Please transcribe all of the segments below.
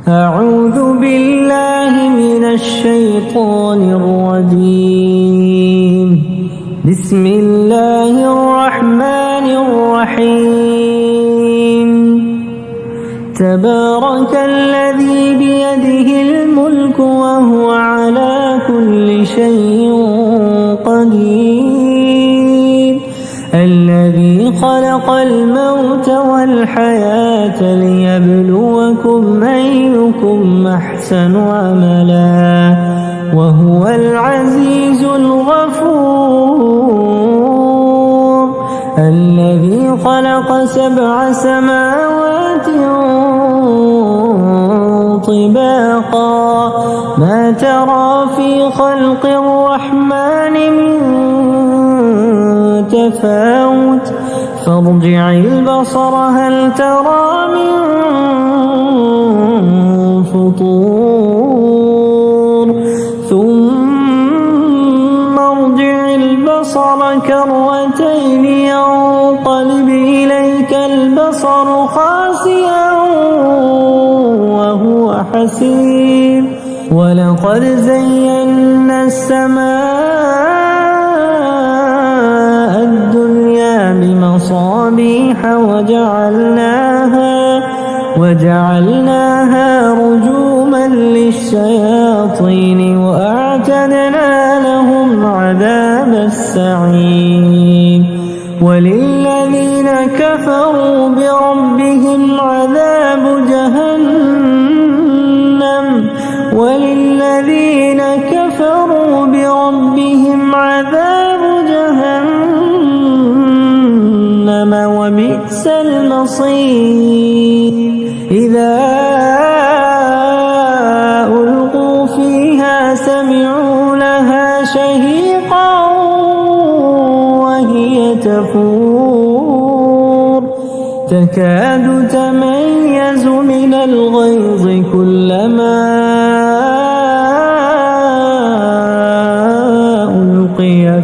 أعوذ بالله من الشيطان الرجيم. بسم الله الرحمن الرحيم. تبارك الذي بيده الملك وهو على كل شيء قدير. الذي خلق الموت والحياة ليبلوكم أيكم أحسن عملا وهو العزيز الغفور. الذي خلق 7 سماوات طباقا ما ترى في خلق الرحمن من تفاوت فارجع البصر هل ترى من فطور ثم ارجع البصر كرتين ينقلب إليك البصر خاسئا وهو حسير. ولقد زينا السماء الدنيا بمصابيح وجعلناها رجوما للشياطين وأعتدنا لهم عذاب السعير. وللذين كفروا بربهم عذاب جهنم وبئس المصير. إذا ألقوا فيها سمعوا لها شهيقا وهي تفور تكاد تميز من الغيظ كلما ألقي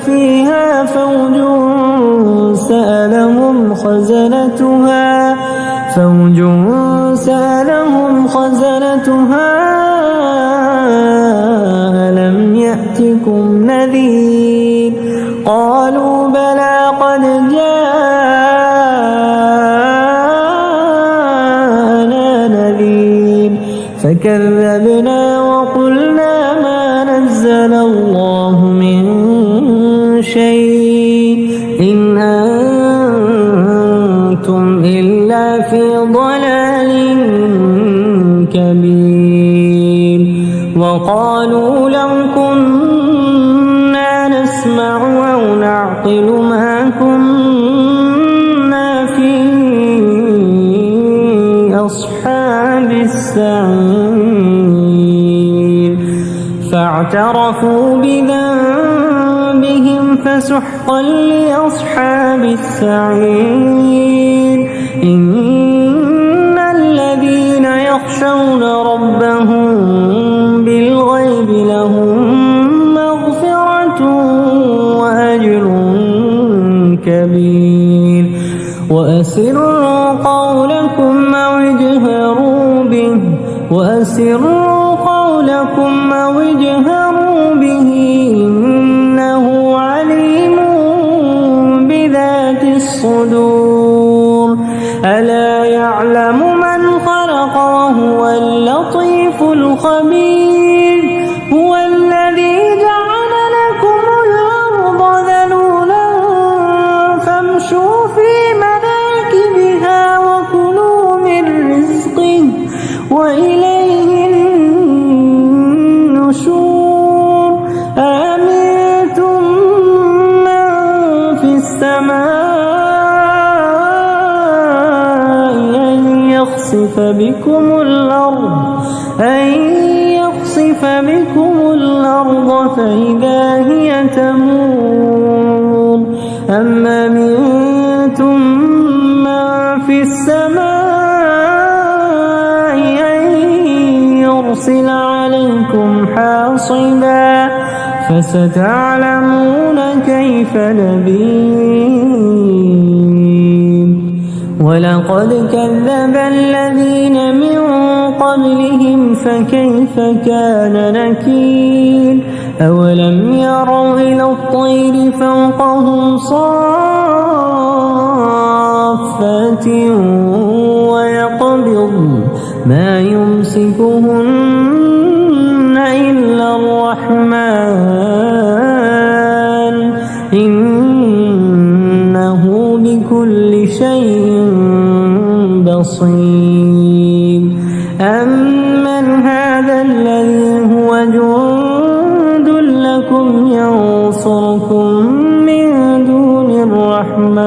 فيها فوج سألهم خزنتها ألم يأتكم نذير قالوا بلى قد جاءنا نذير فكذبنا وقلنا ما نزل الله من شيء إن أنتم إلا في ضلال كبير. وقالوا لو كنا نسمع أو نعقل ما كنا في أصحاب السعير فاعترفوا بذنبهم فسحقا لأصحاب السعير. إن الذين يخشون ربهم بالغيب لهم مغفرة وأجر كبير. وأسروا قولكم أو اجهروا به إنه عليم بذات الصدور. ألا يعلم من خلق وهو اللطيف الخبير. هو الذي جعل لكم الأرض ذلولا فامشوا في مناكبها وكلوا من رزقه وإليه النشور. أأمنتم من في السماء أن يخسف بكم الأرض فإذا هي تمور. أم أمنتم من في السماء أن يرسل عليكم حاصبا فستعلمون كيف نذير. ولقد كذب الذين من قبلهم فكيف كان نكير أولم يروا إلى الطير فوقهم صافات ويقبضن ما يمسكهن إلا الرحمن إنه بكل شيء بصير أمن هذا الذي هو جند لكم ينصركم من دون الرحمن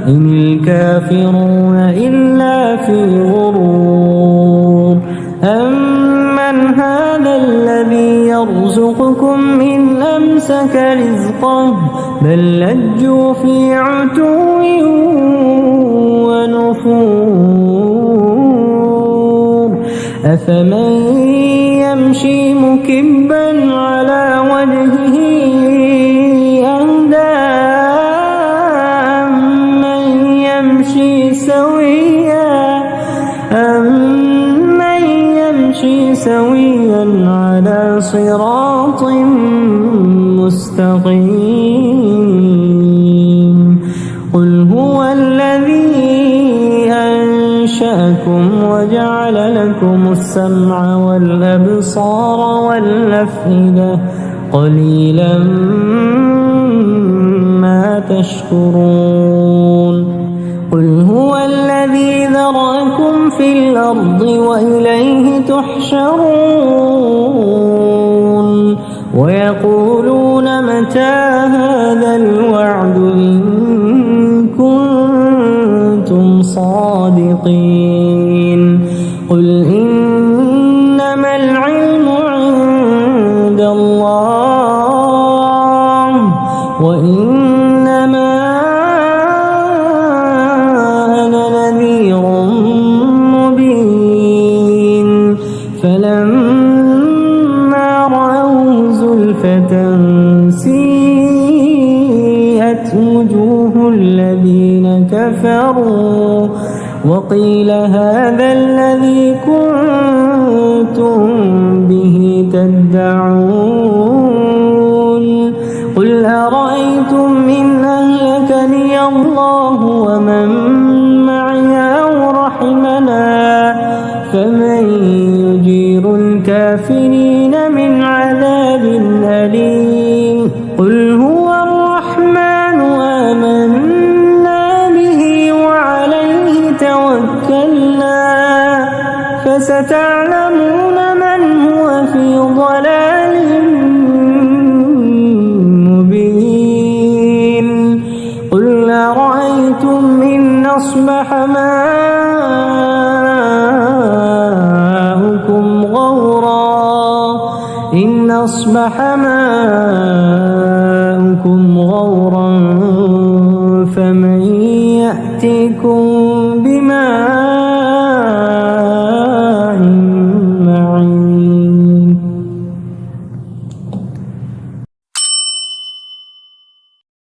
إن الكافرون إلا في غرور أمن هذا الذي يرزقكم إن أمسك رزقه بل لجوا في عتو ونفور أفمن يمشي مكبا على وجهه أهدى أمن يمشي سويا على صراط مستقيم قل هو الذي أنشأكم وجعل لكم السمع والأبصار والأفئدة قليلا ما تشكرون قل هو الذي ذرأكم في الأرض وإليه تحشرون ويقولون متى هذا الوعد إن كنتم صادقين قل إنما العلم عند الله وإنما أنا نذير مبين فلما رأوا زلفة سيئت وجوه الذين كفروا وقيل هذا الذي كنتم به تدعون قل أرأيتم إن أهلكني الله ومن معي أو رحمنا فمن يجير الكافرين من عذاب أليم قل هو الرحمن آمنا به وعليه توكلنا فستعلمون من هو في ضلال مبين قل أرأيتم إن أصبح ماؤكم غورا فمن يأتيكم بماء